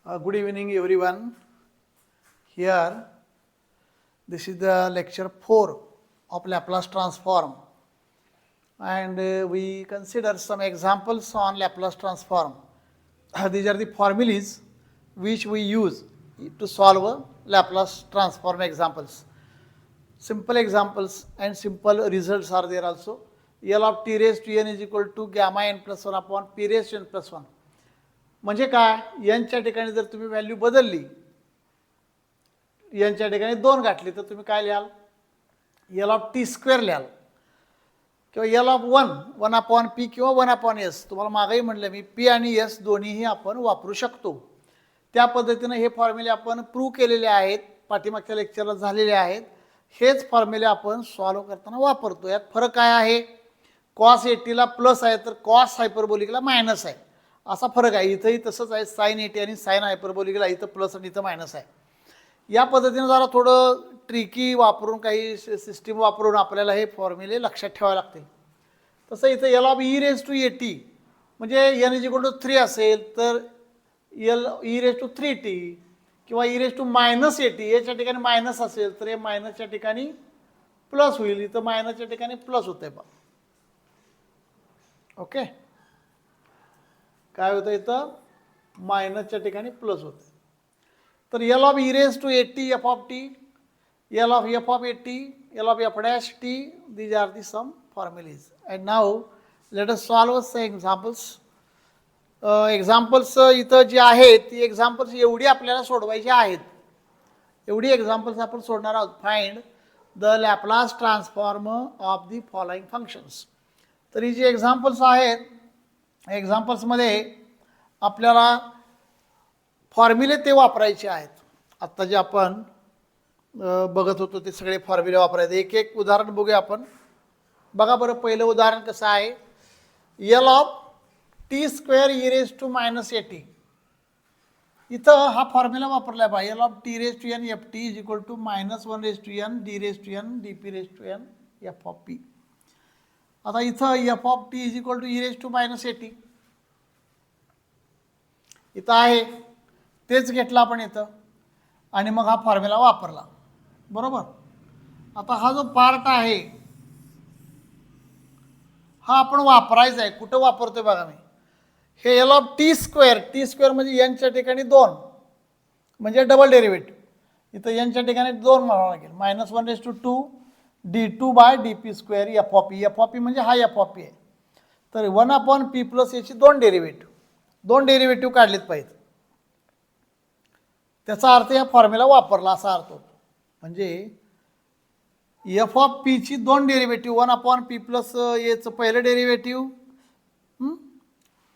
Good evening, everyone. Here, this is the lecture 4 of Laplace transform, and we consider some examples on Laplace transform. These are the formulas which we use to solve Laplace transform examples. Simple examples and simple results are there also. L of t raised to n is equal to gamma n plus 1 upon p raised to n plus 1. म्हणजे काय, एनच्या ठिकाणी जर तुम्ही value बदलली, एनच्या ठिकाणी 2 घातली तर तुम्ही काय लिहाल, एल ऑफ टी स्क्वेअर लिहाल किंवा एल ऑफ 1 अपॉन पी किंवा 1 अपॉन एस. तुम्हाला मागेही म्हटलं मी, पी आणि एस दोन्हीही आपण वापरू शकतो. त्या पद्धतीनं हे फॉर्म्युले आपण प्रूव्ह केलेले आहेत, पाठीमागच्या लेक्चरला झालेले आहेत. हेच फॉर्म्युले आपण सॉल्व करताना वापरतो. यात फरक काय आहे, कॉस 80ला प्लस आहे तर कॉस हायपरबोलिकला मायनस आहे, असा फरक आहे. इथंही तसंच आहे, साइन 80 आणि साइन हायपरबोलिकला इथं प्लस आणि इथं मायनस आहे. या पद्धतीनं जरा थोडं ट्रिकी वापरून, काही सिस्टीम वापरून आपल्याला हे फॉर्म्युले लक्षात ठेवावे लागतील. तसं इथं L of E raise to 80 म्हणजे एन इज इक्वल टू 3 असेल तर L E raise to 3t किंवा ई रेज टू मायनस 80, याच्या ठिकाणी मायनस असेल तर हे मायनसच्या ठिकाणी प्लस होईल. इथं मायनसच्या ठिकाणी प्लस होतंय बा. ओके, काय होतं, इथं मायनसच्या ठिकाणी प्लस होतं. तर L of E raise to 80 F of T, L of F of 80, L of F dash T, these are the some formulae. And now let us solve some examples. Examples इथं जी आहेत ती examples एवढी आपल्याला सोडवायची आहेत, एवढी examples आपण सोडणार आहोत. Find the Laplace transform of the following functions. तर ही जी एक्झाम्पल्स आहेत, एक्झाम्पल्समध्ये आपल्याला फॉर्म्युले ते वापरायचे आहेत. आत्ता जे आपण बघत होतो ते सगळे फॉर्म्युले वापरायचे. एक एक उदाहरण बघूया आपण. बघा बरं, पहिलं उदाहरण कसं आहे, L of t square e raise to minus 80. इथं हा फॉर्म्युला वापरला आहे बा, L of t raise to n f t is equal to minus 1 raise to n d raise to n d p raise to n f of p. आता इथं f of t is equal to e raise to minus 80 इथं आहे, तेच घेतलं आपण इथं आणि मग हा फॉर्म्युला वापरला, बरोबर. आता हा जो पार्ट आहे हा आपण वापरायचा आहे. कुठं वापरतोय बघा मी, हे L of t square, T square म्हणजे एनच्या ठिकाणी 2 म्हणजे डबल डेरिव्हेटिव्ह. इथं एनच्या ठिकाणी 2 म्हणावं लागेल, minus 1 raise to 2 d2 by d p square f of p. F of p म्हणजे हा एफ ऑफ पी आहे. तर 1 अपॉन पी प्लस याची 2 डेरिव्हेटिव्ह, 2 डेरिव्हेटिव्ह काढलेत पाहिजे. त्याचा अर्थ या फॉर्म्युला वापरला असा अर्थ होतो. म्हणजे एफ ऑफ पीची 2 डेरिव्हेटिव्ह, 1 अपॉन पी प्लस याचं पहिलं डेरिव्हेटिव्ह,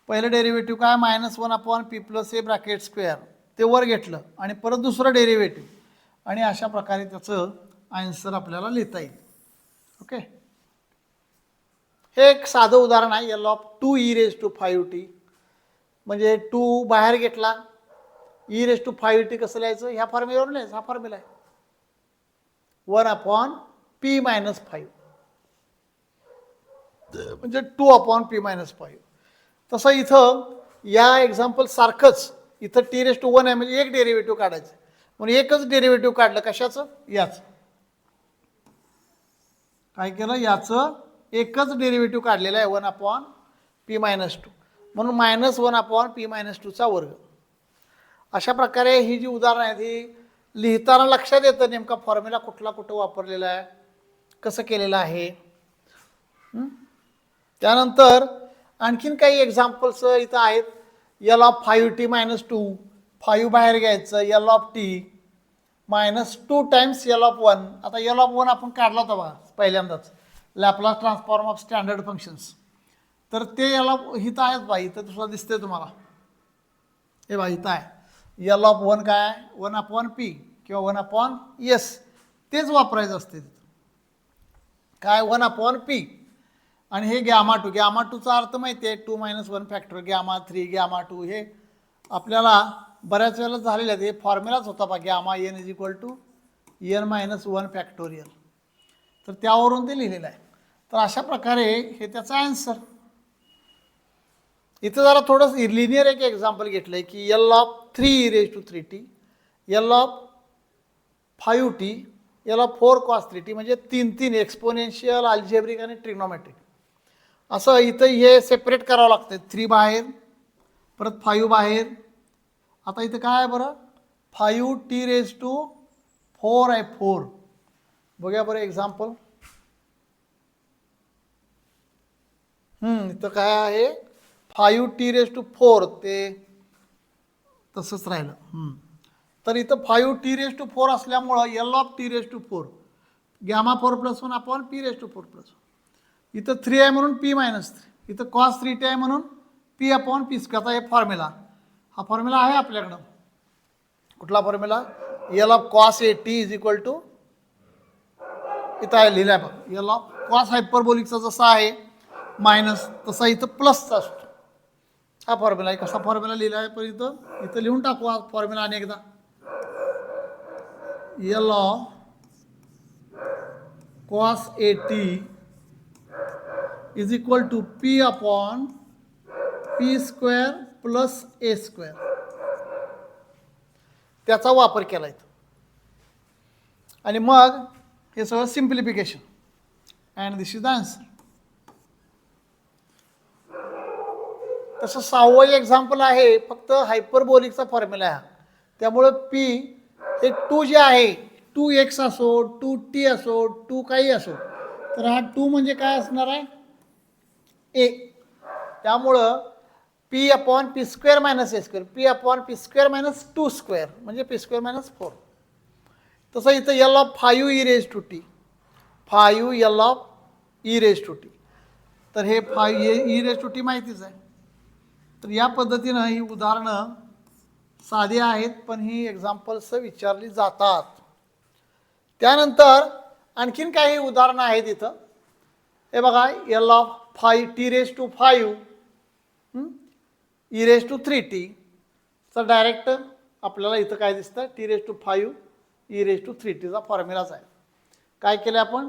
पहिलं डेरिव्हेटिव्ह काय, minus 1 upon P plus A bracket square, ते वर घेतलं आणि परत दुसरं डेरिव्हेटिव्ह, आणि अशा प्रकारे त्याचं आन्सर आपल्याला लिहिता येईल. ओके, हे एक साधं उदाहरण आहे. L of 2 e raise to 5t म्हणजे 2 बाहेर घेतला, ई रेज टू 5t कसं लिहायचं, ह्या फॉर्म्युल्यावर लिहायचं. हा फॉर्म्युला आहे 1 अपॉन पी मायनस 5 म्हणजे 2 अपॉन पी मायनस 5. तसं इथं या एक्झाम्पल सारखंच इथं टी रेज टू 1 आहे म्हणजे एक डेरिव्हेटिव्ह काढायचं. म्हणून एकच डेरिव्हेटिव्ह काढलं, कशाचं, याचं. काय केलं, याचं एकच डेरिव्हेटिव्ह काढलेलं आहे 1 अपॉन पी मायनस 2, म्हणून मायनस 1 अपॉन पी मायनस 2चा वर्ग. अशा प्रकारे ही जी उदाहरणं आहेत ही लिहिताना लक्षात येतं नेमका फॉर्म्युला कुठला कुठं वापरलेला आहे, कसं केलेलं आहे. त्यानंतर आणखीन काही एक्झाम्पल्स इथं आहेत. एल ऑफ 5t मायनस 2, 5 बाहेर घ्यायचं, L of T minus 2 times L of 1. आता एल ऑफ 1 आपण काढला होता बघा पहिल्यांदाच, Laplace transform of standard functions. तर ते एल ऑफ इथं आहेत बा, इथं दुसरं दिसतंय तुम्हाला, हे बा इथं आहे. एल ऑफ 1 काय, 1 अपॉन पी किंवा 1 अपॉन एस, तेच वापरायचं असते तिथं. काय, 1 अपॉन पी आणि हे गॅमा 2. गॅमा 2चा अर्थ माहिती आहे, 2 मायनस 1 फॅक्टर, गॅमा 3, गॅमा 2. हे आपल्याला बऱ्याच वेळेला झालेलं आहे. हे फॉर्म्युलाच होता बा, gamma n is equal to n minus 1 factorial. तर त्यावरून ते लिहिलेलं आहे. तर अशा प्रकारे हे त्याचा आन्सर. इथं जरा थोडंसं लिनियर एक एक्झाम्पल घेतलं आहे की L of 3e⁻3t, L of 5t, L of 4 cos 3t, म्हणजे 3 एक्सपोनेन्शियल, अल्जेब्रिक आणि ट्रिग्नोमेट्रिक. असं इथं हे सेपरेट करावं लागतं. 3 बाहेर, परत 5 बाहेर. आता इथं काय आहे बरं, 5t⁻4 आहे, 4. बघूया बरं एक्झाम्पल. इथं काय आहे, 5t⁻4, ते तसंच राहिलं. तर इथं 5t⁻4 असल्यामुळं L of t⁻4 gamma 4+1/p⁻4+1. इथं 3 आहे म्हणून p-3. इथं cos 3t आहे म्हणून p/p². आता हे फॉर्म्युला, हा फॉर्म्युला आहे आपल्याकडं. कुठला formula, L of cos 8t is equal to, इथं आहे लिहिलं आहे बघ, एल ऑफ कॉस हायपरबोलिकचा जसा आहे मायनस, तसा इथं प्लसचा असतो. हा फॉर्म्युला आहे. कसा फॉर्म्युला लिहिला आहे पण इथं लिहून टाकू हा फॉर्म्युला अनेकदा. L of cos 8t is equal to p/p² + a². त्याचा वापर केला इथं. आणि मग हे सगळं simplification, and this is the answer. तसं 6वं एक्झाम्पल आहे, फक्त हायपरबोलिकचा फॉर्म्युला आहे. त्यामुळं p हे 2 जे आहे, 2x असो, 2t असो, 2 काही असो, तर हा 2 म्हणजे काय असणार आहे, a. त्यामुळं p/p² - a², p/p² - 2² म्हणजे p² - 4. तसं इथं L of 5e⁻t, 5 L of e⁻t. तर हे 5e⁻t माहितीच आहे. तर या पद्धतीनं ही उदाहरणं साधी आहेत, पण ही एक्झाम्पल्स विचारली जातात. त्यानंतर आणखीन काही उदाहरणं आहेत इथं. हे बघा, एल ऑफ 5t⁻5 e⁻3t. तर डायरेक्ट आपल्याला इथं काय दिसतं, t⁻5 e⁻3tचा फॉर्म्युलाच आहे. काय केलं आपण,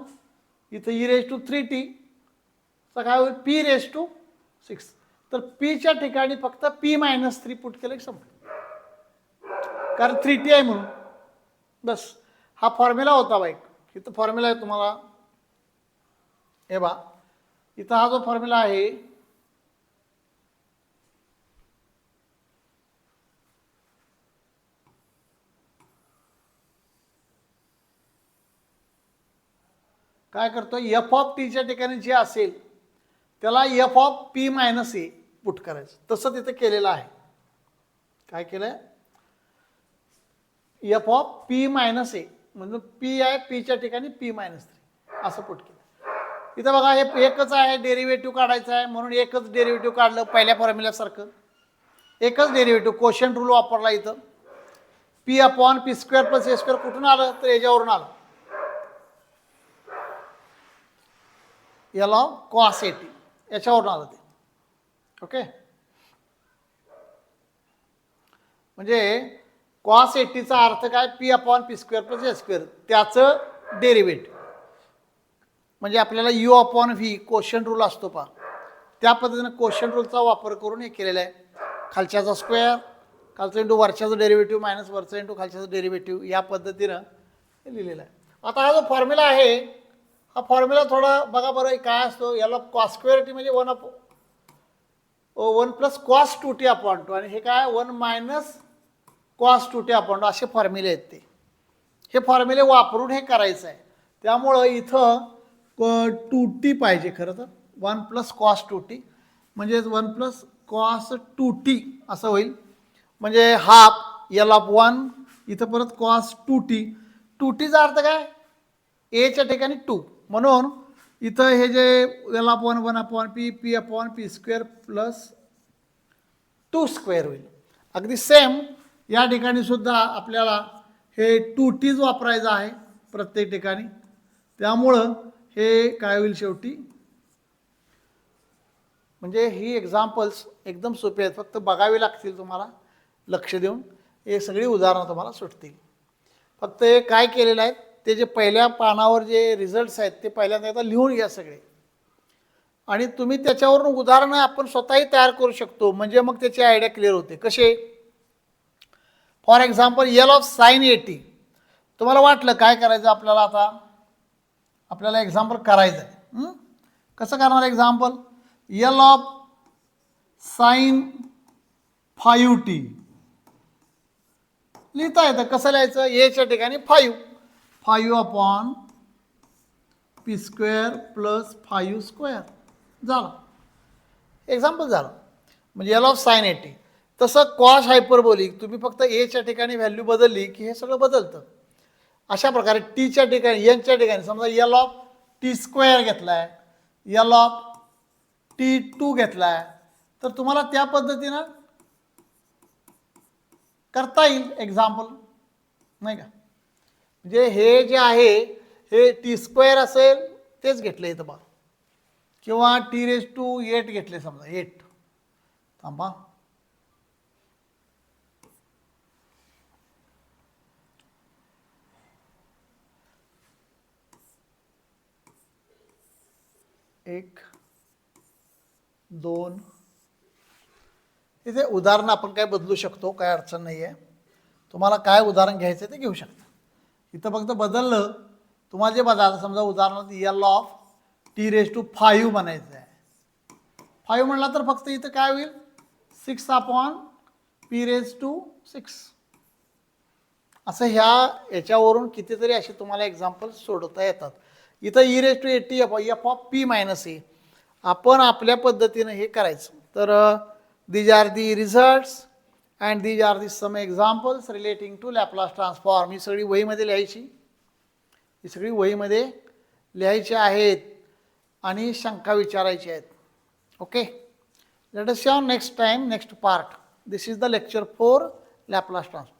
इथं e⁻3t तर काय होईल, p⁻6. तर पीच्या ठिकाणी फक्त p-3 पुट केलं की संपलं, कारण 3t आहे म्हणून. बस हा फॉर्म्युला होता बाईक. इथं फॉर्म्युला आहे तुम्हाला, हे बा इथं हा जो फॉर्म्युला आहे, काय करतो, एफ ऑफ टीच्या ठिकाणी जे असेल त्याला एफ ऑफ p-a पुट करायचं. तसं तिथं केलेलं आहे. काय केलंय, एफ ऑफ p-a म्हणजे p आहे, पीच्या ठिकाणी p-3 असं पुट केलं. इथं बघा, हे एकच आहे, डेरिव्हेटिव्ह काढायचं आहे म्हणून एकच डेरिव्हेटिव्ह काढलं पहिल्या फॉर्म्युल्यासारखं. एकच डेरिव्हेटिव्ह, कोशंट रूल वापरला इथं. p/p² + a² कुठून आलं, तर याच्यावरून आलं, एल ऑफ cos 8t याच्यावरून आलं ते. ओके, म्हणजे cos 8tचा अर्थ काय, p/p² + a², त्याचं डेरिव्हेटिव्ह. म्हणजे आपल्याला u/v कोशंट रूल असतो पहा, त्या पद्धतीनं कोशंट रूलचा वापर करून हे केलेलं आहे. खालच्याचा स्क्वेअर, खालचं इंटू वरच्याचं डेरिव्हेटिव्ह, मायनस वरचं इंटू खालच्याचं डेरिव्हेटिव्ह, या पद्धतीनं हे लिहिलेलं आहे. आता हा जो फॉर्म्युला आहे, हा फॉर्म्युला थोडा बघा बरं काय असतो. याला cos² म्हणजे 1 + cos 2t/2, आणि हे काय 1 - cos 2t/2 असे फॉर्म्युले आहेत ते. हे फॉर्म्युले वापरून हे करायचं आहे. त्यामुळं इथं 2t पाहिजे खरं तर, 1 + cos 2t म्हणजे 1 + cos 2t असं होईल. म्हणजे हाफ एल ऑफ 1, इथं परत cos 2t. 2tचा अर्थ काय, एच्या ठिकाणी 2, म्हणून इथं हे J L of 1 1/p, p/p² + 2² होईल. अगदी सेम या ठिकाणी सुद्धा आपल्याला हे 2tच वापरायचं आहे प्रत्येक ठिकाणी. त्यामुळं हे काय होईल शेवटी, म्हणजे ही एक्झाम्पल्स एकदम सोपी आहेत, फक्त बघावी लागतील तुम्हाला लक्ष देऊन. हे सगळी उदाहरणं तुम्हाला सुटतील. फक्त हे काय केलेलं आहे, ते जे पहिल्या पानावर जे रिझल्ट्स आहेत ते पहिल्यांदा एकदा लिहून घ्या सगळे. आणि तुम्ही त्याच्यावरून उदाहरणं आपण स्वतःही तयार करू शकतो, म्हणजे मग त्याची आयडिया क्लिअर होते. कसे? For example L of sine 80. तुम्हाला वाटलं काय करायचं आपल्याला, आता आपल्याला एक्झाम्पल करायचं आहे. कसं करणार example? L of sine 5t लिहिता येतं. कसं लिहायचं? एच्या ठिकाणी 5 upon P square plus 5 square झालं. एक्झाम्पल झालं. म्हणजे यल ऑफ साइन 80. तसं कॉस हायपरबोलिक तुम्ही फक्त एच्या ठिकाणी व्हॅल्यू बदलली की हे सगळं बदलतं. अशा प्रकारे टीच्या ठिकाणी एनच्या ठिकाणी समजा यल ऑफ टी स्क्वेअर घेतला आहे, यल ऑफ T2 घेतला आहे, तर तुम्हाला त्या पद्धतीनं करता येईल एक्झाम्पल, नाही का? म्हणजे हे जे आहे हे टी स्क्वेअर असेल तेच घेतलं इथं बा, किंवा T8 घेतले समजा 8. थांबा, एक 2. इथे उदाहरण आपण काय बदलू शकतो, काय अडचण नाही आहे. तुम्हाला काय उदाहरण घ्यायचं ते घेऊ शकता. इथं फक्त बदललं तुम्हाला जे बघा, समजा उदाहरणार्थ यल ऑफ T5 म्हणायचं आहे. 5 म्हणला तर फक्त इथं काय होईल? 6 अपॉन P6. असं याच्यावरून कितीतरी असे तुम्हाला एक्झाम्पल सोडवता येतात. इथं E80 F of P minus A आपण आपल्या पद्धतीनं हे करायचं. तर these are the results and these are the some examples relating to Laplace transform. ही सगळी वहीमध्ये लिहायची, ही सगळी वहीमध्ये लिहायची आहेत आणि शंका विचारायची आहेत. Okay, let us see on next time, next part. This is the lecture 4 Laplace transform.